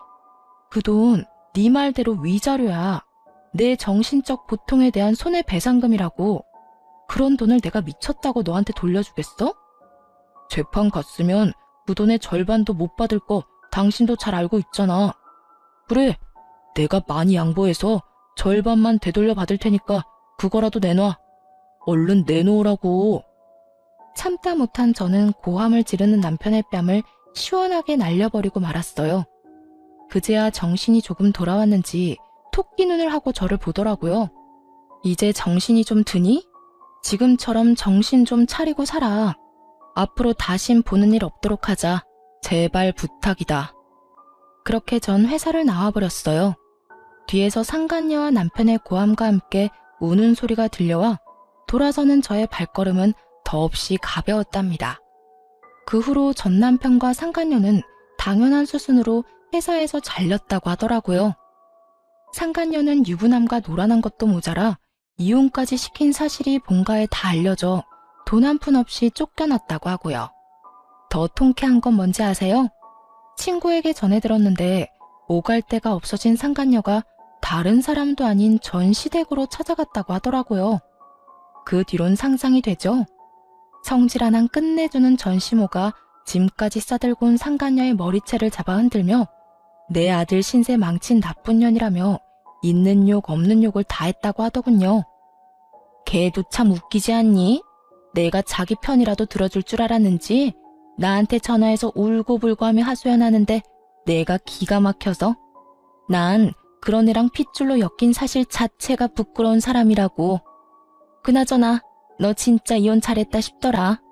그 돈 네 말대로 위자료야. 내 정신적 고통에 대한 손해배상금이라고. 그런 돈을 내가 미쳤다고 너한테 돌려주겠어? 재판 갔으면 그 돈의 절반도 못 받을 거 당신도 잘 알고 있잖아. 그래, 내가 많이 양보해서 절반만 되돌려 받을 테니까 그거라도 내놔. 얼른 내놓으라고. 참다 못한 저는 고함을 지르는 남편의 뺨을 시원하게 날려버리고 말았어요. 그제야 정신이 조금 돌아왔는지 토끼 눈을 하고 저를 보더라고요. 이제 정신이 좀 드니? 지금처럼 정신 좀 차리고 살아. 앞으로 다신 보는 일 없도록 하자. 제발 부탁이다. 그렇게 전 회사를 나와버렸어요. 뒤에서 상간녀와 남편의 고함과 함께 우는 소리가 들려와 돌아서는 저의 발걸음은 더없이 가벼웠답니다. 그 후로 전 남편과 상간녀는 당연한 수순으로 회사에서 잘렸다고 하더라고요. 상간녀는 유부남과 놀아난 것도 모자라 이혼까지 시킨 사실이 본가에 다 알려져 돈 한 푼 없이 쫓겨났다고 하고요. 더 통쾌한 건 뭔지 아세요? 친구에게 전해 들었는데 오갈 데가 없어진 상간녀가 다른 사람도 아닌 전 시댁으로 찾아갔다고 하더라고요. 그 뒤론 상상이 되죠? 성질 하나 끝내주는 전시모가 짐까지 싸들고 온 상간녀의 머리채를 잡아 흔들며 내 아들 신세 망친 나쁜 년이라며 있는 욕 없는 욕을 다 했다고 하더군요. 걔도 참 웃기지 않니? 내가 자기 편이라도 들어줄 줄 알았는지 나한테 전화해서 울고불고 하며 하소연하는데 내가 기가 막혀서 난 그런 애랑 핏줄로 엮인 사실 자체가 부끄러운 사람이라고. 그나저나 너 진짜 이혼 잘했다 싶더라.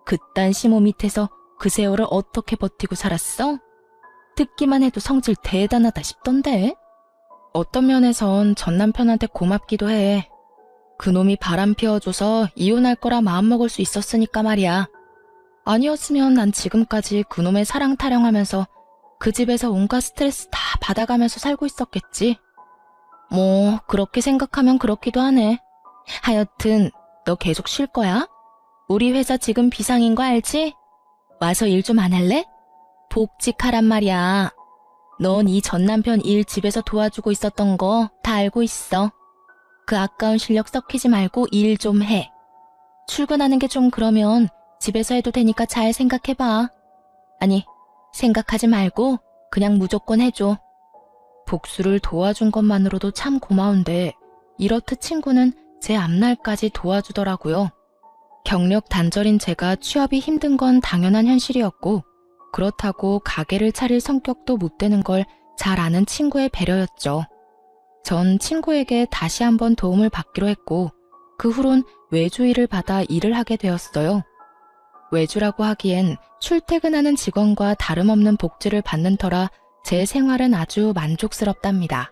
그딴 시모 밑에서 그 세월을 어떻게 버티고 살았어? 듣기만 해도 성질 대단하다 싶던데. 어떤 면에선 전 남편한테 고맙기도 해. 그놈이 바람 피워줘서 이혼할 거라 마음먹을 수 있었으니까 말이야. 아니었으면 난 지금까지 그놈의 사랑 타령하면서 그 집에서 온갖 스트레스 다 받아가면서 살고 있었겠지. 뭐 그렇게 생각하면 그렇기도 하네. 하여튼 너 계속 쉴 거야? 우리 회사 지금 비상인 거 알지? 와서 일 좀 안 할래? 복직하란 말이야. 넌 이 전 남편 일 집에서 도와주고 있었던 거 다 알고 있어. 그 아까운 실력 썩히지 말고 일 좀 해. 출근하는 게 좀 그러면 집에서 해도 되니까 잘 생각해봐. 아니, 생각하지 말고 그냥 무조건 해줘. 복수를 도와준 것만으로도 참 고마운데 이렇듯 친구는 제 앞날까지 도와주더라고요. 경력 단절인 제가 취업이 힘든 건 당연한 현실이었고 그렇다고 가게를 차릴 성격도 못 되는 걸 잘 아는 친구의 배려였죠. 전 친구에게 다시 한번 도움을 받기로 했고 그 후론 외주 일을 받아 일을 하게 되었어요. 외주라고 하기엔 출퇴근하는 직원과 다름없는 복지를 받는 터라 제 생활은 아주 만족스럽답니다.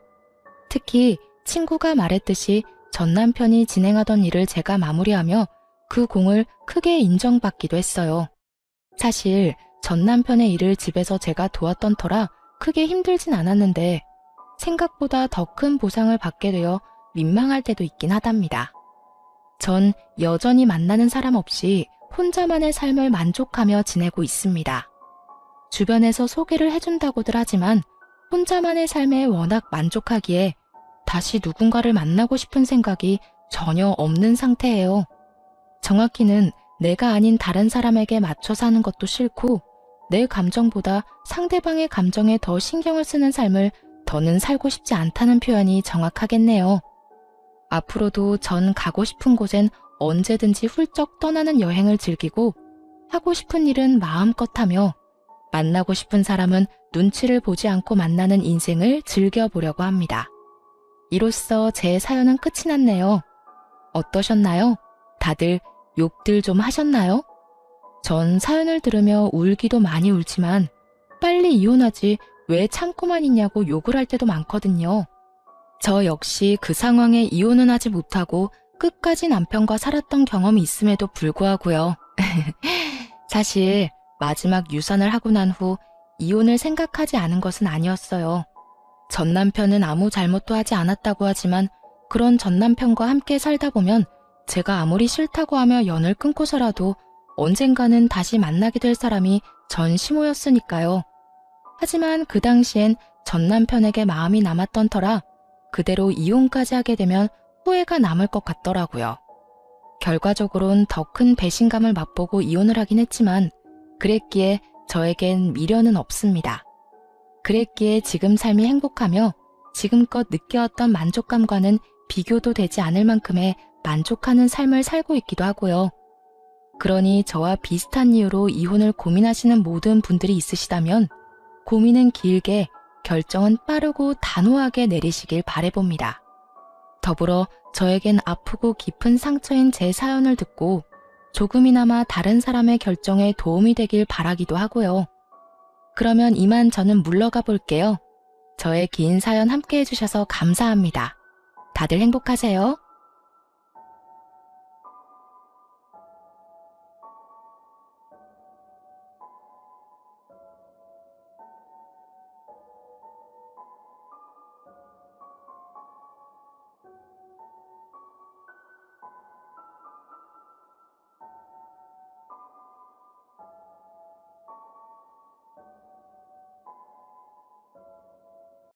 특히 친구가 말했듯이 전 남편이 진행하던 일을 제가 마무리하며 그 공을 크게 인정받기도 했어요. 사실 전 남편의 일을 집에서 제가 도왔던 터라 크게 힘들진 않았는데 생각보다 더 큰 보상을 받게 되어 민망할 때도 있긴 하답니다. 전 여전히 만나는 사람 없이 혼자만의 삶을 만족하며 지내고 있습니다. 주변에서 소개를 해준다고들 하지만 혼자만의 삶에 워낙 만족하기에 다시 누군가를 만나고 싶은 생각이 전혀 없는 상태예요. 정확히는 내가 아닌 다른 사람에게 맞춰 사는 것도 싫고 내 감정보다 상대방의 감정에 더 신경을 쓰는 삶을 더는 살고 싶지 않다는 표현이 정확하겠네요. 앞으로도 전 가고 싶은 곳엔 언제든지 훌쩍 떠나는 여행을 즐기고 하고 싶은 일은 마음껏 하며 만나고 싶은 사람은 눈치를 보지 않고 만나는 인생을 즐겨보려고 합니다. 이로써 제 사연은 끝이 났네요. 어떠셨나요? 다들 욕들 좀 하셨나요? 전 사연을 들으며 울기도 많이 울지만 빨리 이혼하지 왜 참고만 있냐고 욕을 할 때도 많거든요. 저 역시 그 상황에 이혼은 하지 못하고 끝까지 남편과 살았던 경험이 있음에도 불구하고요. 사실 마지막 유산을 하고 난 후 이혼을 생각하지 않은 것은 아니었어요. 전 남편은 아무 잘못도 하지 않았다고 하지만 그런 전 남편과 함께 살다 보면 제가 아무리 싫다고 하며 연을 끊고서라도 언젠가는 다시 만나게 될 사람이 전 시모였으니까요. 하지만 그 당시엔 전 남편에게 마음이 남았던 터라 그대로 이혼까지 하게 되면 후회가 남을 것 같더라고요. 결과적으론 더 큰 배신감을 맛보고 이혼을 하긴 했지만 그랬기에 저에겐 미련은 없습니다. 그랬기에 지금 삶이 행복하며 지금껏 느껴왔던 만족감과는 비교도 되지 않을 만큼의 만족하는 삶을 살고 있기도 하고요. 그러니 저와 비슷한 이유로 이혼을 고민하시는 모든 분들이 있으시다면 고민은 길게, 결정은 빠르고 단호하게 내리시길 바라봅니다. 더불어 저에겐 아프고 깊은 상처인 제 사연을 듣고 조금이나마 다른 사람의 결정에 도움이 되길 바라기도 하고요. 그러면 이만 저는 물러가 볼게요. 저의 긴 사연 함께 해주셔서 감사합니다. 다들 행복하세요.